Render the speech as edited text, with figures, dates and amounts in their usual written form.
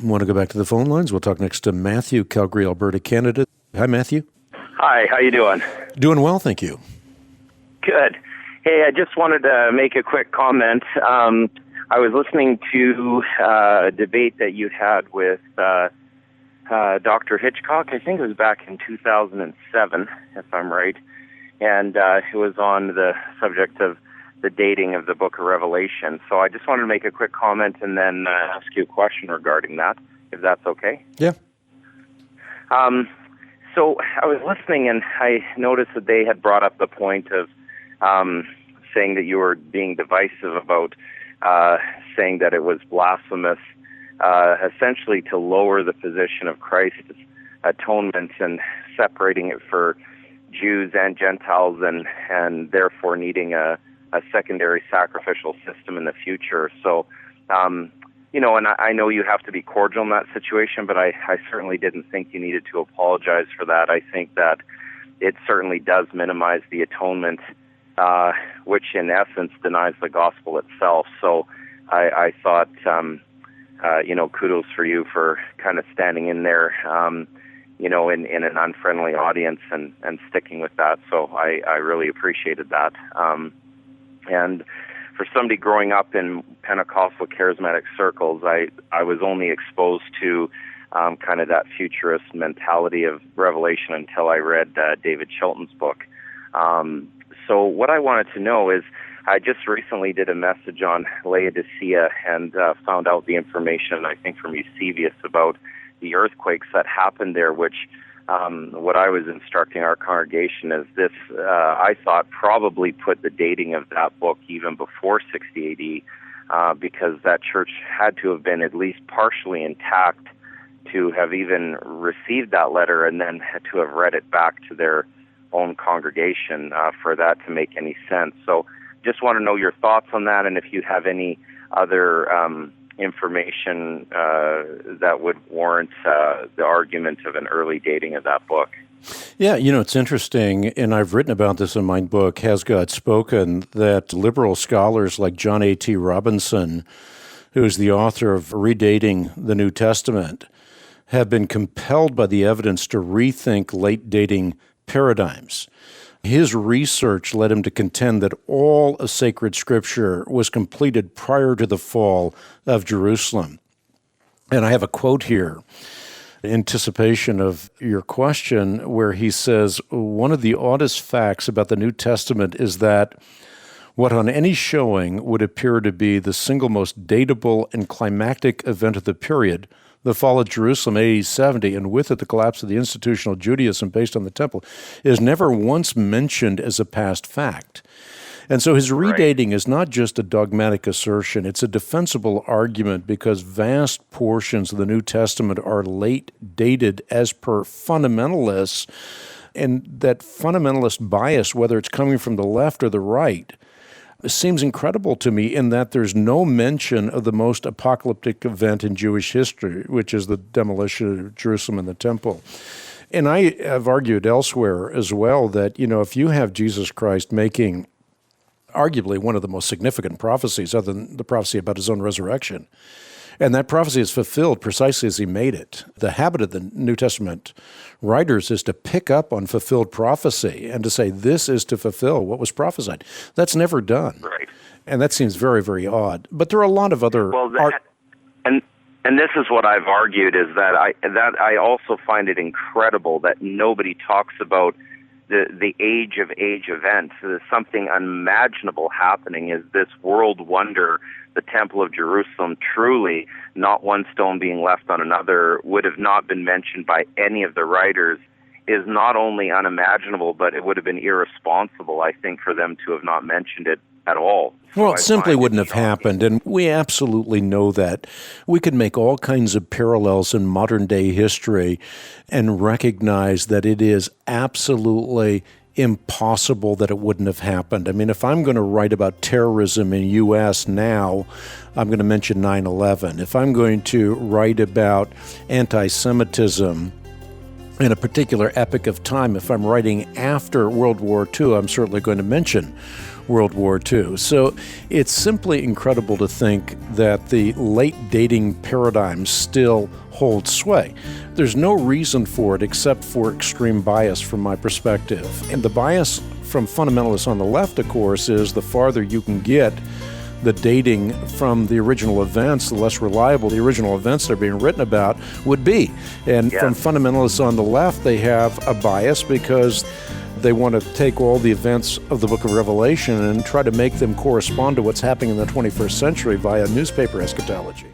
Want to go back to the phone lines? We'll talk next to Matthew, Calgary, Alberta, Canada. Hi, Matthew. Hi, how you doing? Doing well, thank you. Good. Hey, I just wanted to make a quick comment. I was listening to a debate that you had with Dr. Hitchcock. I think it was back in 2007, if I'm right. And it was on the subject of the dating of the Book of Revelation. So I just wanted to make a quick comment and then ask you a question regarding that, if that's okay. Yeah. So I was listening and I noticed that they had brought up the point of saying that you were being divisive about saying that it was blasphemous, essentially to lower the position of Christ's atonement and separating it for Jews and Gentiles and therefore needing a secondary sacrificial system in the future. So, and I know you have to be cordial in that situation, but I certainly didn't think you needed to apologize for that. I think that it certainly does minimize the atonement, which in essence denies the gospel itself. So I thought, kudos for you for kind of standing in there, in an unfriendly audience and sticking with that. So I really appreciated that. And for somebody growing up in Pentecostal charismatic circles, I was only exposed to kind of that futurist mentality of Revelation until I read David Chilton's book. So what I wanted to know is, I just recently did a message on Laodicea and found out the information, I think from Eusebius, about the earthquakes that happened there, which what I was instructing our congregation is this, I thought probably put the dating of that book even before 60 AD, because that church had to have been at least partially intact to have even received that letter and then had to have read it back to their own congregation for that to make any sense. So just want to know your thoughts on that, and if you have any other information that would warrant the argument of an early dating of that book. Yeah, it's interesting, and I've written about this in my book, Has God Spoken, that liberal scholars like John A.T. Robinson, who is the author of Redating the New Testament, have been compelled by the evidence to rethink late dating paradigms. His research led him to contend that all of sacred scripture was completed prior to the fall of Jerusalem. And I have a quote here, in anticipation of your question, where he says, one of the oddest facts about the New Testament is that what on any showing would appear to be the single most datable and climactic event of the period, the fall of Jerusalem, AD 70, and with it the collapse of the institutional Judaism based on the temple, is never once mentioned as a past fact. And so his redating is not just a dogmatic assertion, it's a defensible argument because vast portions of the New Testament are late dated as per fundamentalists, and that fundamentalist bias, whether it's coming from the left or the right, seems incredible to me in that there's no mention of the most apocalyptic event in Jewish history, which is the demolition of Jerusalem and the temple. And I have argued elsewhere as well that, if you have Jesus Christ making arguably one of the most significant prophecies other than the prophecy about his own resurrection, and that prophecy is fulfilled precisely as he made it. The habit of the New Testament writers is to pick up on fulfilled prophecy and to say, this is to fulfill what was prophesied. That's never done. Right. And that seems very, very odd. But there are a lot of other... And this is what I've argued, is that I also find it incredible that nobody talks about the age of age events. There's something unimaginable happening. Is this world wonder, the Temple of Jerusalem, truly not one stone being left on another, would have not been mentioned by any of the writers, is not only unimaginable, but it would have been irresponsible, I think, for them to have not mentioned it at all. Well, it simply wouldn't have happened, and we absolutely know that. We could make all kinds of parallels in modern-day history and recognize that it is absolutely impossible that it wouldn't have happened. I mean, if I'm going to write about terrorism in U.S. now, I'm going to mention 9/11. If I'm going to write about anti-Semitism in a particular epoch of time. If I'm writing after World War II, I'm certainly going to mention World War II. So it's simply incredible to think that the late dating paradigm still holds sway. There's no reason for it except for extreme bias from my perspective. And the bias from fundamentalists on the left, of course, is the farther you can get the dating from the original events, the less reliable the original events that are being written about would be. And from fundamentalists on the left, they have a bias because they want to take all the events of the book of Revelation and try to make them correspond to what's happening in the 21st century via newspaper eschatology.